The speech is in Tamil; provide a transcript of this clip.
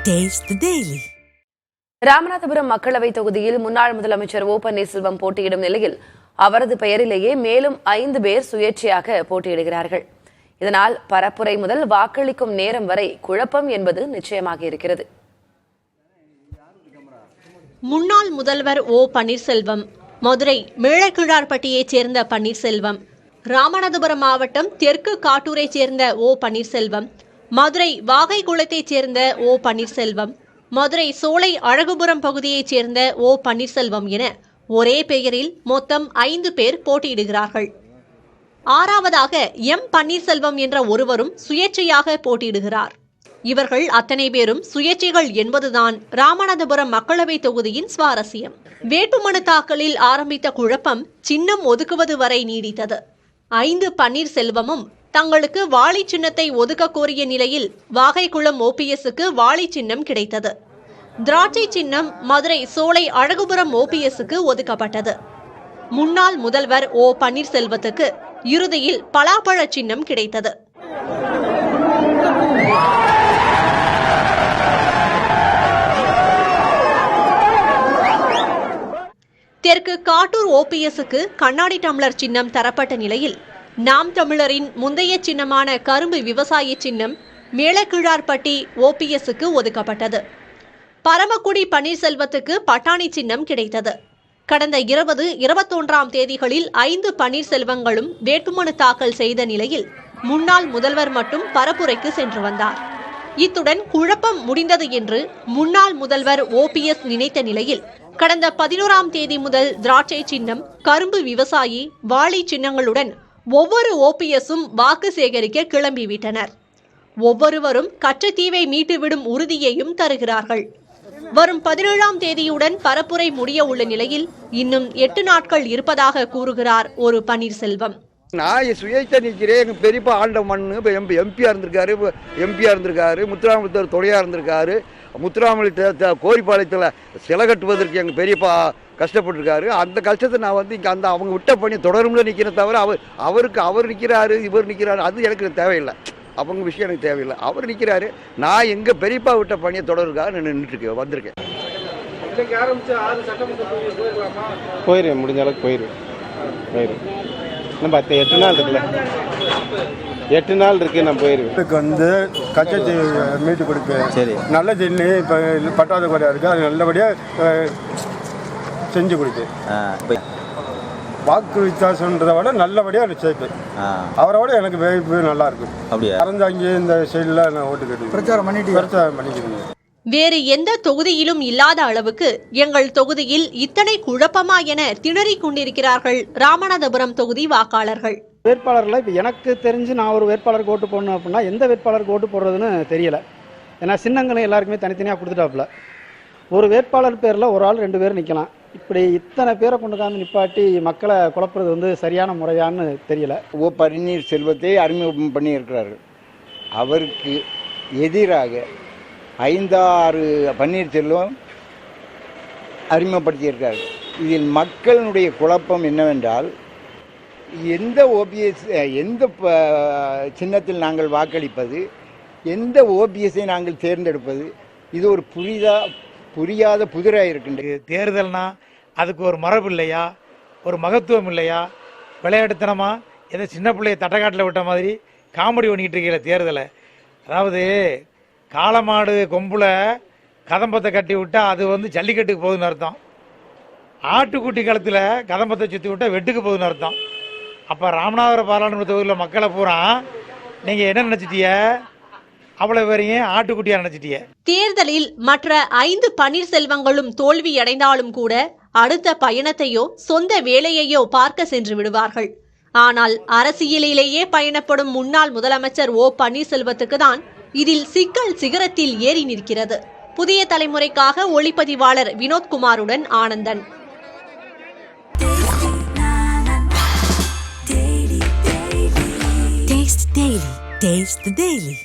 Taste the Daily. ராமநாதபுரம் மக்களவை தொகுதியில் முன்னாள் முதலமைச்சர் ஓ பன்னீர்செல்வம் போட்டியிடும் நிலையில் அவரது பெயரிலேயே மேலும் 5 பேர் சுயேட்சையாக போட்டியிடுகிறார்கள். இதனால் பரப்புரை முதல் வாக்களிக்கும் நேரம் வரை குழப்பம் என்பது நிச்சயமாக இருக்கிறது. முன்னாள் முதல்வர் ஓ பன்னீர்செல்வம் மதுரை மேலக்கிழார்பட்டியைச் சேர்ந்த பன்னீர்செல்வம், ராமநாதபுரம் மாவட்டம் தெற்கு காட்டூரைச் சேர்ந்த ஓ பன்னீர்செல்வம், மதுரை வாகைக்குளத்தைச் சேர்ந்த ஓ பன்னீர்செல்வம், மதுரை சோலை அழகுபுரம் பகுதியைச் சேர்ந்த ஓ பன்னீர்செல்வம் என ஒரே பெயரில் மொத்தம் 5 பேர் போட்டியிடுகிறார்கள். ஆறாவதாக எம் பன்னீர்செல்வம் என்ற ஒருவரும் சுயேட்சையாக போட்டியிடுகிறார். இவர்கள் அத்தனை பேரும் சுயேட்சைகள் என்பதுதான் ராமநாதபுரம் மக்களவை தொகுதியின் சுவாரஸ்யம். வேட்புமனு தாக்கலில் ஆரம்பித்த குழப்பம் சின்னம் ஒதுக்குவது வரை நீடித்தது. 5 பன்னீர்செல்வமும் தங்களுக்கு வாழை சின்னத்தை ஒதுக்க கோரிய நிலையில் வாகைக்குளம் ஓபிஎஸ்க்கு வாழை சின்னம் கிடைத்தது. திராட்சை சின்னம் மதுரை சோலை அழகுபுரம் ஓபிஎஸ்க்கு ஒதுக்கப்பட்டது. முன்னாள் முதல்வர் ஓ பன்னீர்செல்வத்துக்கு இறுதியில் பலாப்பழ சின்னம் கிடைத்தது. தெற்கு காட்டூர் ஓபிஎஸ்க்கு கண்ணாடி டம்ளர் சின்னம் தரப்பட்ட நிலையில் நாம் தமிழரின் முந்தைய சின்னமான கரும்பு விவசாய சின்னம் மேலக்கிழார்பட்டி ஓபிஎஸ்க்கு ஒதுக்கப்பட்டது. பரமக்குடி பன்னீர்செல்வத்துக்கு பட்டாணி சின்னம் கிடைத்தது. கடந்த 20, 21ஆம் தேதிகளில் 5 பன்னீர்செல்வங்களும் வேட்புமனு தாக்கல் செய்த நிலையில் முன்னாள் முதல்வர் மட்டும் பரப்புரைக்கு சென்று வந்தார். இத்துடன் குழப்பம் முடிந்தது என்று முன்னாள் முதல்வர் ஓபிஎஸ் நினைத்த நிலையில் கடந்த 11ஆம் தேதி முதல் திராட்சை சின்னம், கரும்பு விவசாயி, வாழை சின்னங்களுடன் ஒவ்வொரு ஓபிஎஸும் வாக்கு சேகரிக்க கிளம்பிவிட்டனர். ஒவ்வொருவரும் கச்சத்தீவை மீட்டுவிடும் உறுதியையும் தருகிறார்கள். வரும் 17ஆம் தேதியுடன் பரப்புரை முடிய உள்ள நிலையில் இன்னும் 8 நாட்கள் இருப்பதாக கூறுகிறார் ஒரு பன்னீர்செல்வம். நான் சுயேட்சை நிற்கிறேன். எங்கள் பெரியப்பா ஆண்ட மண்ணு இப்போ எம்பியாக இருந்திருக்காரு, முத்துராமலிங்கர் துணையாக இருந்திருக்காரு. முத்துராமலிங்க கோரிப்பாளையத்தில் சிலை கட்டுவதற்கு எங்கள் பெரியப்பா கஷ்டப்பட்டுருக்காரு. அந்த கஷ்டத்தை நான் வந்து இங்கே அவங்க விட்ட பணி தொடரும்ல நிற்கிறேன் தவிர அவர் நிற்கிறாரு, இவர் நிற்கிறாரு, அது எனக்கு தேவையில்லை. அவங்க விஷயம் எனக்கு தேவையில்லை. அவர் நிற்கிறாரு, நான் எங்கள் பெரியப்பா விட்ட பணியை தொடருக்காக நான் நின்றுட்டுருக்கேன், வந்திருக்கேன். போயிடுவேன், முடிஞ்ச அளவுக்கு போயிடுவேன். நம்ம 8 நாள் இருக்குல்ல, 8 நாள் இருக்கு, நான் போயிருவேன். இதுக்கு வந்து கச்சை மீட்டு கொடுப்பேன். சரி, நல்ல தண்ணி இப்போ பட்டாத குறையா இருக்குது, அது நல்லபடியாக செஞ்சு கொடுப்பேன். வாக்கு வித்தியாசன்றதை விட நல்லபடியாக சேர்ப்பேன். அவரோட எனக்கு வேய்ப்பு நல்லா இருக்கும். அப்படியே அறந்து அங்கேயே இந்த சைடில் நான் ஓட்டு கட்டி பிரச்சாரம் பண்ணிக்கிறேன். வேறு எந்த தொகுதியிலும் இல்லாத அளவுக்கு எங்கள் தொகுதியில் இத்தனை குழப்பமா என திணறிக் கொண்டிருக்கிறார்கள் ராமநாதபுரம் தொகுதி வாக்காளர்கள். வேட்பாளர்களை இப்போ எனக்கு தெரிஞ்சு நான் ஒரு வேட்பாளருக்கு ஓட்டு போடணும் அப்படின்னா எந்த வேட்பாளருக்கு ஓட்டு போடுறதுன்னு தெரியல. ஏன்னா சின்னங்களை எல்லாருக்குமே தனித்தனியாக கொடுத்துட்டாப்புல. ஒரு வேட்பாளர் பேரில் ஒரு ஆள் 2 பேர் நிற்கலாம். இப்படி இத்தனை பேரை கொண்டு வந்து நிப்பாட்டி மக்களை குழப்புறது வந்து சரியான முறையான்னு தெரியல. ஓ பன்னீர்செல்வத்தை அறிமுகம் பண்ணி இருக்கிறார்கள். அவருக்கு எதிராக 5-6 பன்னீர்செல்வம் அறிமுகப்படுத்தியிருக்கார்கள். இதில் மக்களுடைய குழப்பம் என்னவென்றால், எந்த ஓபிஎஸ், எந்த சின்னத்தில் நாங்கள் வாக்களிப்பது, எந்த ஓபிஎஸ்ஸை நாங்கள் தேர்ந்தெடுப்பது, இது ஒரு புரியாத புதிராக இருக்கின்றது. தேர்தல்னா அதுக்கு ஒரு மரபு இல்லையா, ஒரு மகத்துவம் இல்லையா? விளையாட்டுத்தனமா ஏதோ சின்ன பிள்ளைய தட்டக்காட்டில் விட்ட மாதிரி காமெடி பண்ணிக்கிட்டு இருக்கிற தேர்தலை. அதாவது காளமாடு கொம்புல கதம்பத்தை கட்டி விட்டா அது வந்து ஜல்லிக்கட்டுக்கு போகுதுன்னு அர்த்தம். ஆட்டுக்குட்டி களத்தில் கதம்பத்தை சுற்றி விட்டா வெட்டுக்கு போகுதுன்னு அர்த்தம். அப்போ ராமநாதபுரம் பாராளுமன்ற தொகுதியில் மக்களை பூரா நீங்கள் என்ன நினச்சிட்டிய? அவ்வளவு பேரையும் ஆட்டுக்குட்டியா நினைச்சிட்டிய. தேர்தலில் மற்ற 5 பன்னீர்செல்வங்களும் தோல்வியடைந்தாலும் கூட அடுத்த பயணத்தையோ சொந்த வேலையையோ பார்க்க சென்று விடுவார்கள். ஆனால் அரசியலிலேயே பயணப்படும் முன்னாள் முதலமைச்சர் ஓ பன்னீர்செல்வத்துக்கு தான் இதில் சிக்கல் சிகரத்தில் ஏறி நிற்கிறது. புதிய தலைமுறைக்காக ஒளிப்பதிவாளர் வினோத்குமாருடன் ஆனந்தன். Taste the Daily.